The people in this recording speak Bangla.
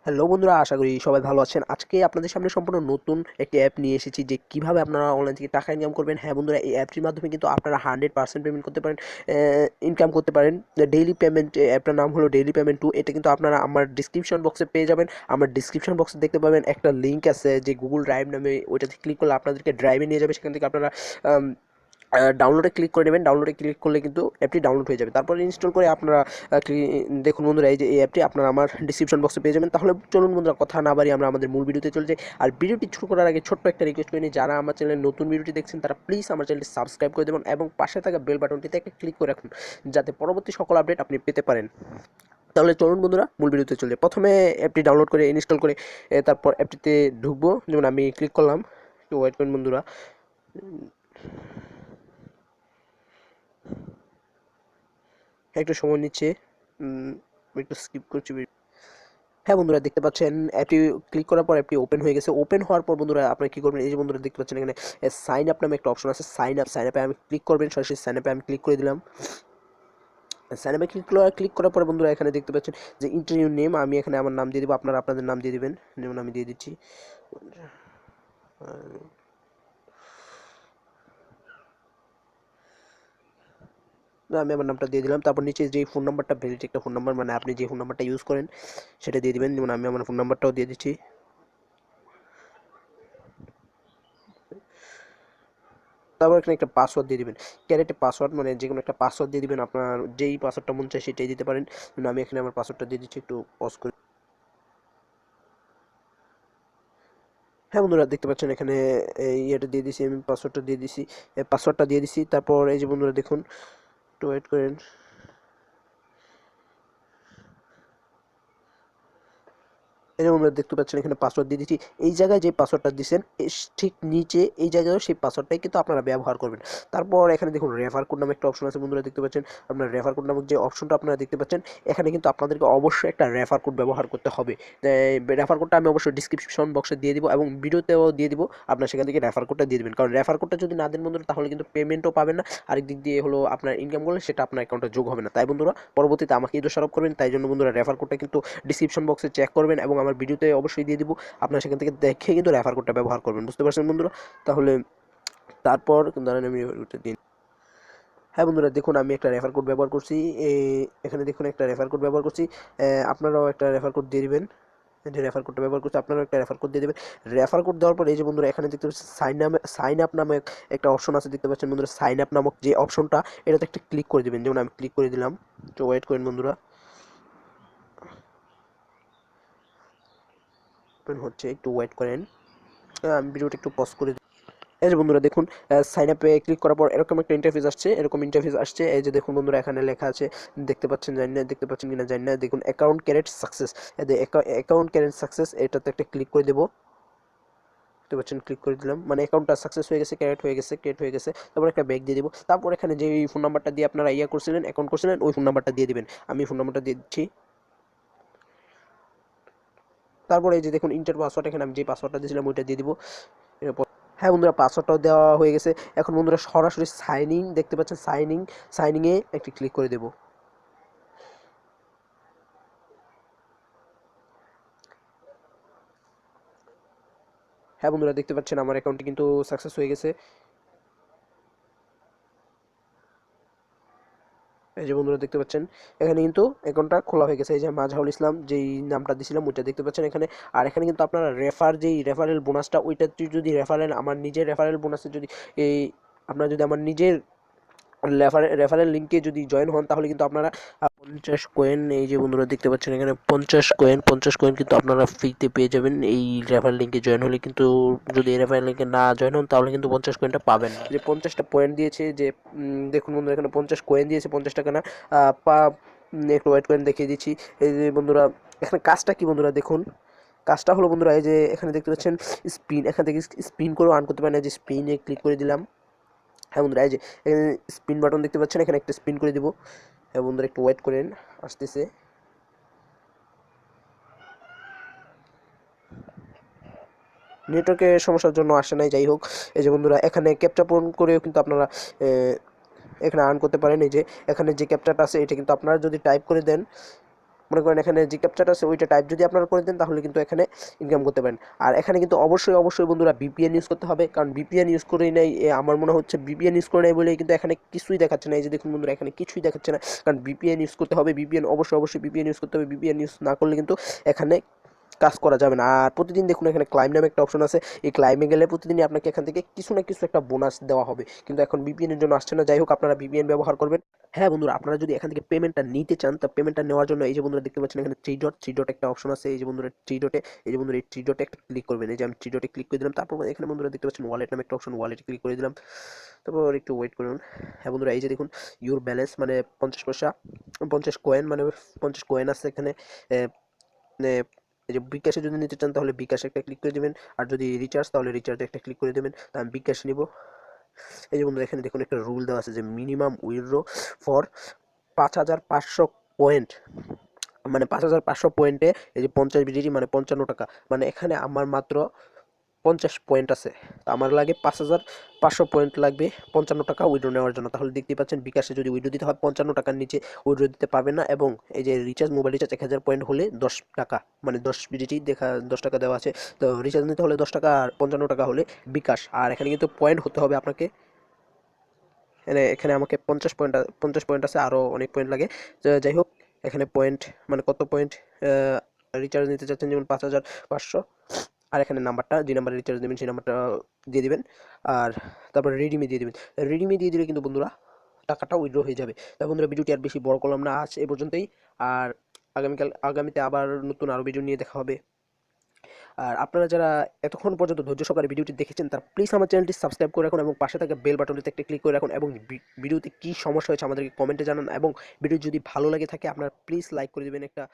হ্যালো বন্ধুরা, আশা করি সবাই ভালো আছেন। আজকে আপনাদের সামনে সম্পূর্ণ নতুন একটি অ্যাপ নিয়ে এসেছি যে কিভাবে আপনারা অনলাইন থেকে টাকা ইনকাম করবেন। হ্যাঁ বন্ধুরা, এই অ্যাপটির মাধ্যমে কিন্তু আপনারা 100% পেমেন্ট করতে পারেন, ইনকাম করতে পারেন। ডেইলি পেমেন্ট, অ্যাপটার নাম হলো ডেইলি পেমেন্ট টু। এটা কিন্তু আপনারা আমার ডিসক্রিপশন বক্সে পেয়ে যাবেন। আমার ডিসক্রিপশন বক্সে দেখতে পাবেন একটা লিঙ্ক আছে যে গুগল ড্রাইভ নামে, ওইটাতে ক্লিক করলে আপনাদেরকে ড্রাইভে নিয়ে যাবে। সেখান থেকে আপনারা ডাউনলোডে ক্লিক করে নেবেন। ডাউনলোডে ক্লিক করলে কিন্তু অ্যাপটি ডাউনলোড হয়ে যাবে। তারপরে ইনস্টল করে আপনারা দেখুন বন্ধুরা, এই যে এই অ্যাপটি আপনারা আমার ডিসক্রিপশন বক্সে পেয়ে যাবেন। তাহলে চলুন বন্ধুরা, কথা না বাড়িয়ে আমরা আমাদের মূল ভিডিওতে চলে যাই। আর ভিডিওটি শুরু করার আগে ছোট্ট একটা রিকোয়েস্ট করে নিই, যারা আমার চ্যানেলে নতুন ভিডিওটি দেখছেন তারা প্লিজ আমার চ্যানেলটি সাবস্ক্রাইব করে দেবেন এবং পাশে থাকা বেল বাটনটিতে একটা ক্লিক করে রাখুন, যাতে পরবর্তী সকল আপডেট আপনি পেতে পারেন। তাহলে চলুন বন্ধুরা, মূল ভিডিওতে চলে যাই। প্রথমে অ্যাপটি ডাউনলোড করে ইনস্টল করে তারপর অ্যাপটিতে ঢুকবো। যেমন আমি ক্লিক করলাম, একটু ওয়েট করুন বন্ধুরা। একটু সময় নিচ্ছে, একটু স্কিপ করছি। হ্যাঁ বন্ধুরা, দেখতে পাচ্ছেন অ্যাপটি ক্লিক করার পর অ্যাপটি ওপেন হয়ে গেছে। ওপেন হওয়ার পর বন্ধুরা আপনারা কী করবেন, এই যে বন্ধুরা দেখতে পাচ্ছেন এখানে সাইন আপ নামে একটা অপশন আছে। সাইন আপে আমি ক্লিক করবেন। সরাসরি সাইন আপে আমি ক্লিক করে দিলাম। সাইন আপে ক্লিক করার পরে বন্ধুরা এখানে দেখতে পাচ্ছেন যে ইন্টারভিউ নেম, আমি এখানে আমার নাম দিয়ে দেবো, আপনারা আপনাদের নাম দিয়ে দেবেন। যেমন আমি দিয়ে দিচ্ছি, আমি আমার নামটা দিয়ে দিলাম। তারপর নিচে যে ফোন নাম্বারটা, ভ্যালিড একটা ফোন নাম্বার, মানে আপনি যে ফোন নাম্বারটা ইউজ করেন সেটা দিয়ে দিবেন। যেমন আমি আমার ফোন নাম্বারটাও দিয়ে দিচ্ছি। তারপর এখানে একটা পাসওয়ার্ড দিয়ে দিবেন, ক্যারেক্টার পাসওয়ার্ড, মানে যে কোনো একটা পাসওয়ার্ড দিয়ে দিবেন। আপনার যেই পাসওয়ার্ডটা মন চায় সেটাই দিতে পারেন। আমি এখানে আমার পাসওয়ার্ডটা দিয়ে দিচ্ছি, একটু পজ করে। হ্যাঁ বন্ধুরা, দেখতে পাচ্ছেন এখানে এই ইয়েটা দিয়ে দিছি, আমি পাসওয়ার্ডটা দিয়ে দিছি, পাসওয়ার্ডটা দিয়ে দিছি। তারপর এই যে বন্ধুরা দেখুন, একটু ওয়েট করেন। এই যে বন্ধুরা দেখতে পাচ্ছেন এখানে পাসওয়ার্ড দিয়ে দিচ্ছি। এই জায়গায় যে পাসওয়ার্ডটা দিচ্ছেন ঠিক নিচে এই জায়গায় সেই পাসওয়ার্ডটাই কিন্তু আপনারা ব্যবহার করবেন। তারপর এখানে দেখুন রেফার কোড নামে একটা অপশন আছে বন্ধুরা, দেখতে পাচ্ছেন। আপনার রেফার কোড নামক যে অপশনটা আপনারা দেখতে পাচ্ছেন, এখানে কিন্তু আপনাদেরকে অবশ্যই একটা রেফার কোড ব্যবহার করতে হবে। রেফার কোডটা আমি অবশ্যই ডিসক্রিপশন বক্সে দিয়ে দিব এবং ভিডিওতেও দিয়ে দিব। আপনার সেখান থেকে রেফার কোডটা দিয়ে দেবেন, কারণ রেফার কোডটা যদি না দেন বন্ধুরা তাহলে কিন্তু পেমেন্টও পাবেন না। আরেক দিক দিয়ে হলো আপনার ইনকাম করলে সেটা আপনার অ্যাকাউন্টে যোগ হবে না। তাই বন্ধুরা পরবর্তীতে আমাকেই দোষারোপ করবেন। তাই জন্য বন্ধুরা রেফার কোডটা কিন্তু ডিসক্রিপশন বক্সে চেক করবেন এবং আমার ভিডিওতে অবশ্যই দিয়ে দিব। আপনারা সেখান থেকে দেখে কিন্তু রেফার কোডটা ব্যবহার করবেন, বুঝতে পারছেন বন্ধুরা? তাহলে তারপর দাঁড়ান আমি দিন। হ্যাঁ বন্ধুরা দেখুন, আমি একটা রেফার কোড ব্যবহার করছি। এখানে দেখুন একটা রেফার কোড ব্যবহার করছি। আপনারাও একটা রেফার কোড দিয়ে দিবেন। যে রেফার কোডটা ব্যবহার করছি আপনারাও একটা রেফার কোড দিয়ে দেবেন। রেফার কোড দেওয়ার পর এই যে বন্ধুরা এখানে দেখতে পাচ্ছেন সাইন আপ নামে একটা অপশন আছে, দেখতে পাচ্ছেন বন্ধুরা। সাইন আপ নামক যে অপশনটা, এটাতে একটা ক্লিক করে দেবেন। যেমন আমি ক্লিক করে দিলাম, তো ওয়েট করেন বন্ধুরা, ওপেন হচ্ছে, একটু ওয়েট করেন। আমি ভিডিওটা একটু পজ করে। এই যে বন্ধুরা দেখুন, সাইন আপে ক্লিক করার পর এরকম একটা ইন্টারফেস আসছে, এরকম ইন্টারফেস আসছে। এই যে দেখুন বন্ধুরা, এখানে লেখা আছে, দেখতে পাচ্ছেন জানি না, দেখতে পাচ্ছেন কিনা জানি না। দেখুন account create success, account create success, এটাতে একটা ক্লিক করে দেবো। দেখতে পাচ্ছেন, ক্লিক করে দিলাম, মানে অ্যাকাউন্টটা সাকসেস হয়ে গেছে, ক্রিয়েট হয়ে গেছে। তারপর একটা ব্যাক দিয়ে দিব। তারপর এখানে যে ফোন নাম্বারটা দিয়ে আপনারা ইয়া করছিলেন, অ্যাকাউন্ট করছিলেন, ওই ফোন নাম্বারটা দিয়ে দিবেন। আমি ফোন নাম্বারটা দিয়ে দিচ্ছি। তারপরে এই যে দেখুন ইন্টার পাসওয়ার্ড, এখানে আমি যে পাসওয়ার্ডটা দিয়েছিলাম ওইটা দিয়ে দিব। হ্যাঁ বন্ধুরা, পাসওয়ার্ডটাও দেওয়া হয়ে গেছে। এখন বন্ধুরা সরাসরি সাইনিং, দেখতে পাচ্ছেন সাইনিংয়ে একটি ক্লিক করে দেব। হ্যাঁ বন্ধুরা, দেখতে পাচ্ছেন আমার অ্যাকাউন্টটি কিন্তু সাকসেস হয়ে গেছে। এই যে বন্ধুরা দেখতে পাচ্ছেন এখানে কিন্তু অ্যাকাউন্টটা খোলা হয়ে গেছে। এই যে মাঝহারুল ইসলাম যেই নামটা দিয়েছিলাম ওইটা দেখতে পাচ্ছেন এখানে। আর এখানে কিন্তু আপনারা যেই রেফারেল বোনাসটা, ওইটা যদি রেফারেল, আমার নিজের রেফারেল বোনাসে যদি এই আপনারা যদি আমার নিজের রেফারেল লিঙ্কে যদি জয়েন হন তাহলে কিন্তু আপনারা 50 কয়েন, এই যে বন্ধুরা দেখতে পাচ্ছেন এখানে 50 কয়েন কিন্তু আপনারা ফ্রিতে পেয়ে যাবেন এই রেফারেল লিঙ্কে জয়েন হলে। কিন্তু যদি এই রেফারেল লিঙ্কে না জয়েন হন তাহলে কিন্তু 50 কয়েনটা পাবেন না। যে 50টা পয়েন্ট দিয়েছে, যে দেখুন বন্ধুরা এখানে 50 কয়েন দিয়েছে, 50 টাকা না। পা একটু ওয়েট কয়েন দেখিয়ে দিচ্ছি। এই যে বন্ধুরা এখানে কাজটা কি বন্ধুরা দেখুন, কাজটা হলো বন্ধুরা, এই যে এখানে দেখতে পাচ্ছেন স্পিন, এখান থেকে স্পিন করেও আর্ন করতে পারেন। এই যে স্পিনে ক্লিক করে দিলাম। হ্যাঁ বন্ধুরা, এই যে এখানে স্পিন বাটন দেখতে পাচ্ছেন, এখানে একটা স্পিন করে দিব। হ্যাঁ বন্ধুরা, একটু ওয়েট করেন, আসতেছে। নেটওয়ার্কের সমস্যার জন্য আসে নাই, যাই হোক। এই যে বন্ধুরা এখানে ক্যাপচা পূরণ করেও কিন্তু আপনারা এখানে আর্ন করতে পারেন। এই যে এখানে যে ক্যাপচাটা আছে এটা কিন্তু আপনারা যদি টাইপ করে দেন, মনে করেন এখানে যে ক্যাপচাটা আছে ওইটা টাইপ যদি আপনারা করে দেন তাহলে কিন্তু এখানে ইনকাম করতে পারেন। আর এখানে কিন্তু অবশ্যই অবশ্যই বন্ধুরা ভিপিএন ইউজ করতে হবে, কারণ ভিপিএন ইউজ করেই নাই আমার মনে হচ্ছে ভিপিএন ইউজ করে নাই বলেই কিন্তু এখানে কিছুই দেখাচ্ছে না। এই যে দেখুন বন্ধুরা এখানে কিছুই দেখাচ্ছে না, কারণ ভিপিএন ইউজ করতে হবে। ভিপিএন অবশ্যই অবশ্যই ভিপিএন ইউজ করতে হবে। ভিপিএন ইউজ না করলে কিন্তু এখানে কাজ করা যাবে না। আর প্রতিদিন দেখুন এখানে ক্লাইম নামে একটা অপশন আছে, এই ক্লাইমে গেলে প্রতিদিনই আপনাকে এখান থেকে কিছু না কিছু একটা বোনাস দেওয়া হবে, কিন্তু এখন ভিপিএন এর জন্য আসছে না। যাই হোক, আপনারা ভিপিএন ব্যবহার করবেন। হ্যাঁ বন্ধুরা, আপনারা যদি এখান থেকে পেমেন্টটা নিতে চান, তা পেমেন্টটা নেওয়ার জন্য এই যে বন্ধুরা দেখতে পাচ্ছেন এখানে থ্রি ডট একটা অপশন আছে। এই যে বন্ধুরা থ্রি ডটে, এই যে বন্ধুরা এই থ্রি ডটে একটা ক্লিক করবেন। এই যে আমি থ্রি ডটে ক্লিক করে দিলাম, তারপর এখানে বন্ধুরা দেখতে পাচ্ছেন ওয়ালেট নামে একটা অপশন, ওয়ালেটে ক্লিক করে দিলাম। তারপর একটু ওয়েট করুন। হ্যাঁ বন্ধুরা, এই যে দেখুন ইউর ব্যালেন্স মানে 50 পয়সা, 50 কয়েন মানে 50 কয়েন আছে এখানে। মানে এই যে বিকাশে যদি নিতে চান তাহলে বিকাশে একটা ক্লিক করে দেবেন, আর যদি রিচার্জ তাহলে রিচার্জে একটা ক্লিক করে দেবেন। তা আমি বিকাশ নিব। এই যে বন্ধুরা এখানে দেখুন একটা রুল দেওয়া আছে যে মিনিমাম উইথড্র ফর 5,500 পয়েন্ট, মানে 5,500 পয়েন্টে এই যে 50 BDT মানে 55 টাকা। মানে এখানে আমার মাত্র 50 পয়েন্ট আছে, তো আমার লাগে 5,500 পয়েন্ট লাগবে 55 টাকা উইড্রো নেওয়ার জন্য। তাহলে দেখতেই পাচ্ছেন বিকাশে যদি উইড্রো দিতে হয় 55 টাকার নিচে উইড্রো দিতে পারবেন না। এবং এই যে রিচার্জ, মোবাইল রিচার্জ 1,000 পয়েন্ট হলে 10 টাকা, মানে 10 BDT দেখা 10 টাকা দেওয়া আছে। তো রিচার্জ নিতে হলে 10 টাকা, আর 55 টাকা হলে বিকাশ। আর এখানে কিন্তু পয়েন্ট হতে হবে আপনাকে। এখানে এখানে আমাকে 50 পয়েন্ট, 50 পয়েন্ট আছে, আরও অনেক পয়েন্ট লাগে। তো যাই হোক, এখানে পয়েন্ট মানে কত পয়েন্ট রিচার্জ নিতে চাচ্ছেন, যেমন 5,500। আর এখানে নাম্বারটা, যে নাম্বারে রিচার্জ দেবেন সেই নাম্বারটা দিয়ে দিবেন। আর তারপরে রিডিমে দিয়ে দেবেন। রিডিমে দিয়ে দিলে কিন্তু বন্ধুরা টাকাটা উইথড্র হয়ে যাবে। তা বন্ধুরা, ভিডিওটি আর বেশি বড় করলাম না, আজ এ পর্যন্তই। আর আগামীতে আবার নতুন আরও ভিডিও নিয়ে দেখা হবে। আর আপনারা যারা এতক্ষণ পর্যন্ত ধৈর্য সহকারে ভিডিওটি দেখেছেন, তারা প্লিজ আমার চ্যানেলটি সাবস্ক্রাইব করে রাখুন এবং পাশে থাকা বেল বাটনটিতে একটা ক্লিক করে রাখুন, এবং ভিডিওতে কী সমস্যা হয়েছে আমাদেরকে কমেন্টে জানান। এবং ভিডিও যদি ভালো লাগে থাকে আপনারা প্লিজ লাইক করে দেবেন একটা।